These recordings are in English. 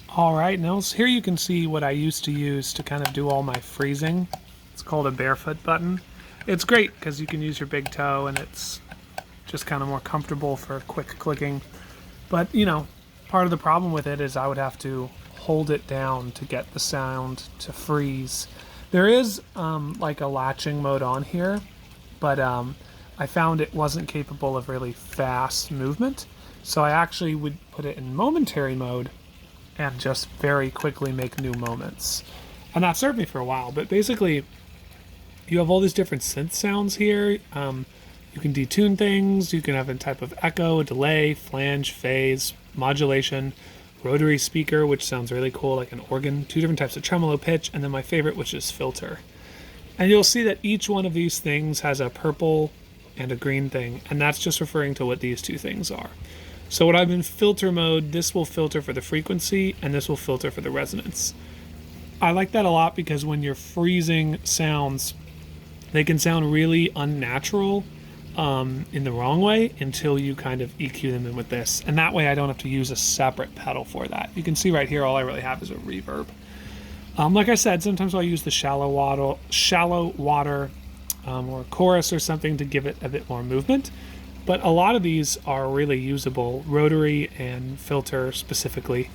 All right, now here you can see what I used to use to kind of do all my freezing. It's called a barefoot button. It's great because you can use your big toe and it's just kind of more comfortable for quick clicking. But, part of the problem with it is I would have to hold it down to get the sound to freeze. There is like a latching mode on here, but I found it wasn't capable of really fast movement. So I actually would put it in momentary mode and just very quickly make new moments. And that served me for a while. But basically, you have all these different synth sounds here. You can detune things. You can have a type of echo, delay, flange, phase, modulation, rotary speaker, which sounds really cool, like an organ, two different types of tremolo pitch, and then my favorite, which is filter. And you'll see that each one of these things has a purple and a green thing, and that's just referring to what these two things are. So when I'm in filter mode, this will filter for the frequency, and this will filter for the resonance. I like that a lot because when you're freezing sounds, they can sound really unnatural in the wrong way until you kind of EQ them in with this. And that way I don't have to use a separate pedal for that. You can see right here, all I really have is a reverb. Like I said, sometimes I'll use the shallow water or chorus or something to give it a bit more movement. But a lot of these are really usable, rotary and filter specifically.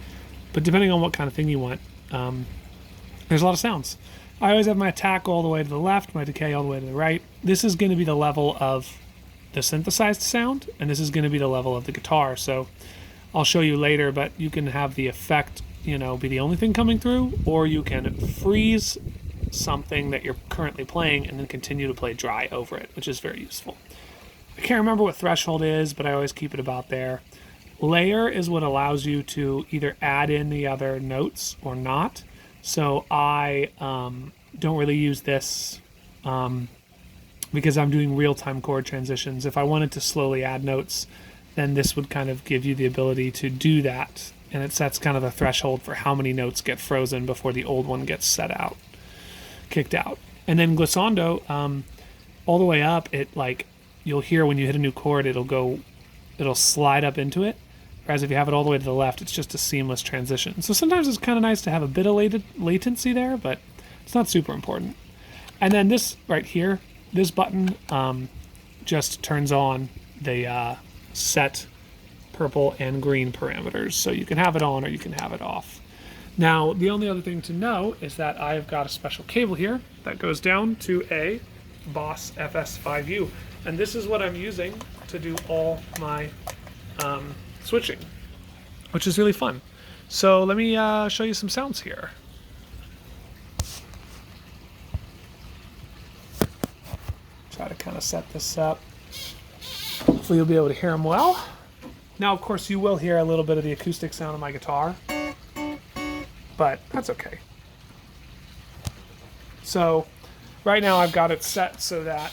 But depending on what kind of thing you want, there's a lot of sounds. I always have my attack all the way to the left, my decay all the way to the right. This is going to be the level of the synthesized sound, and this is going to be the level of the guitar. So I'll show you later, but you can have the effect, be the only thing coming through, or you can freeze something that you're currently playing and then continue to play dry over it, which is very useful. I can't remember what threshold is, but I always keep it about there. Layer is what allows you to either add in the other notes or not. So I don't really use this because I'm doing real-time chord transitions. If I wanted to slowly add notes, then this would kind of give you the ability to do that. And it sets kind of a threshold for how many notes get frozen before the old one gets kicked out. And then glissando, all the way up, you'll hear when you hit a new chord, it'll slide up into it. Whereas if you have it all the way to the left, it's just a seamless transition. So sometimes it's kind of nice to have a bit of latency there, but it's not super important. And then this right here, this button just turns on the set purple and green parameters. So you can have it on or you can have it off. Now, the only other thing to know is that I've got a special cable here that goes down to a Boss FS5U. And this is what I'm using to do all my switching, which is really fun. So let me show you some sounds here. Try to kind of set this up. Hopefully you'll be able to hear them well. Now, of course, you will hear a little bit of the acoustic sound of my guitar, but that's okay. So right now I've got it set so that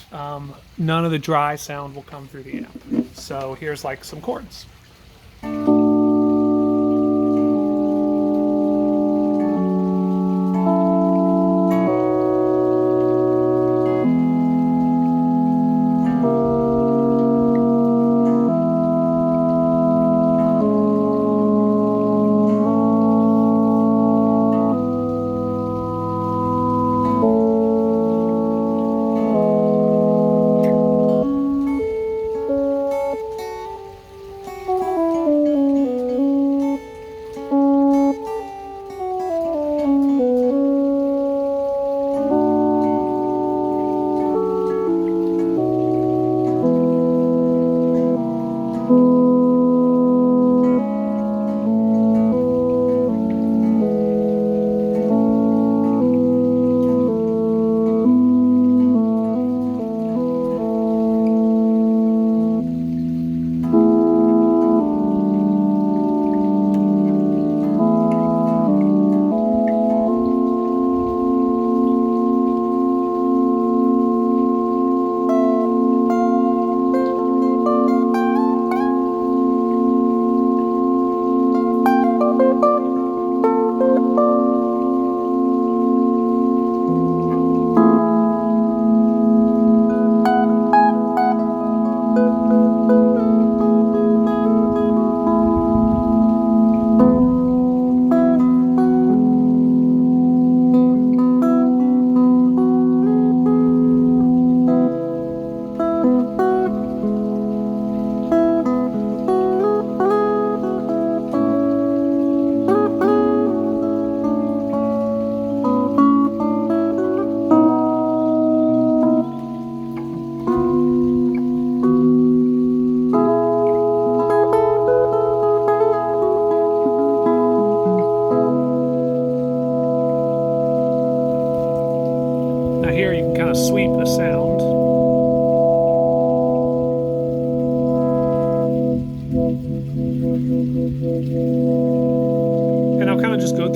none of the dry sound will come through the amp. So here's like some chords.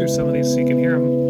through some of these so you can hear them.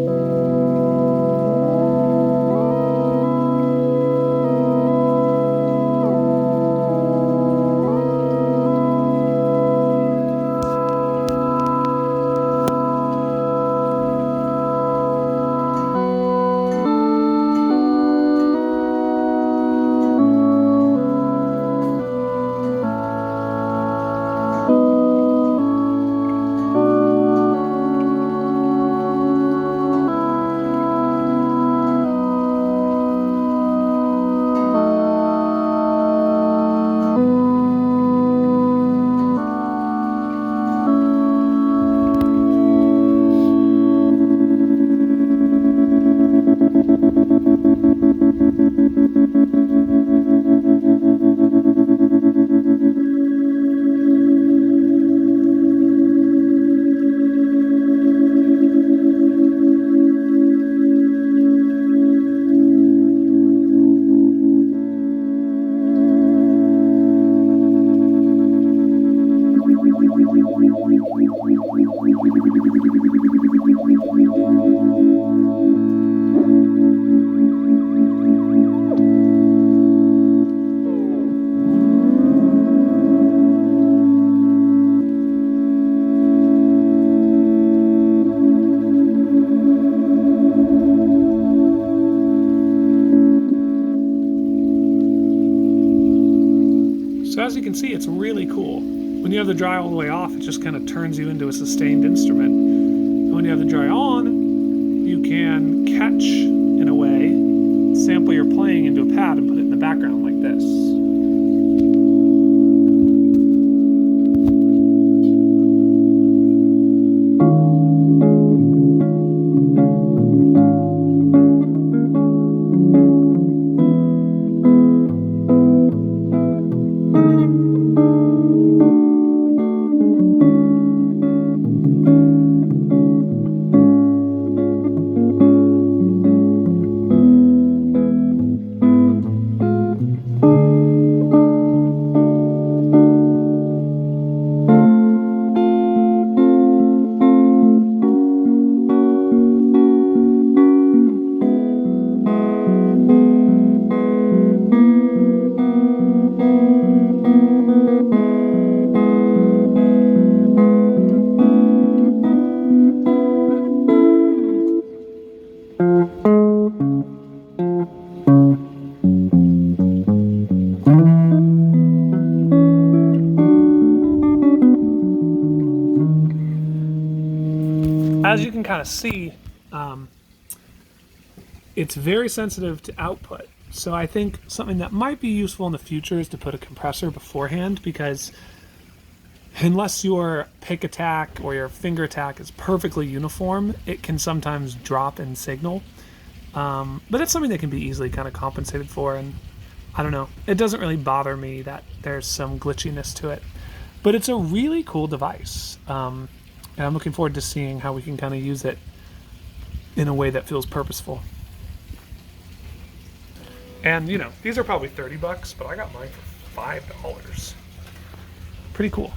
So as you can see, it's really cool. When you have the dry all the way off, it just kind of turns you into a sustained instrument. And when you have the dry on, you can catch, in a way, sample your playing into a pad and put it in the background like this. As you can kind of see, it's very sensitive to output. So I think something that might be useful in the future is to put a compressor beforehand, because unless your pick attack or your finger attack is perfectly uniform, it can sometimes drop in signal. But that's something that can be easily kind of compensated for, and I don't know, it doesn't really bother me that there's some glitchiness to it. But it's a really cool device. And I'm looking forward to seeing how we can kind of use it in a way that feels purposeful. And, you know, these are probably $30, but I got mine for $5. Pretty cool.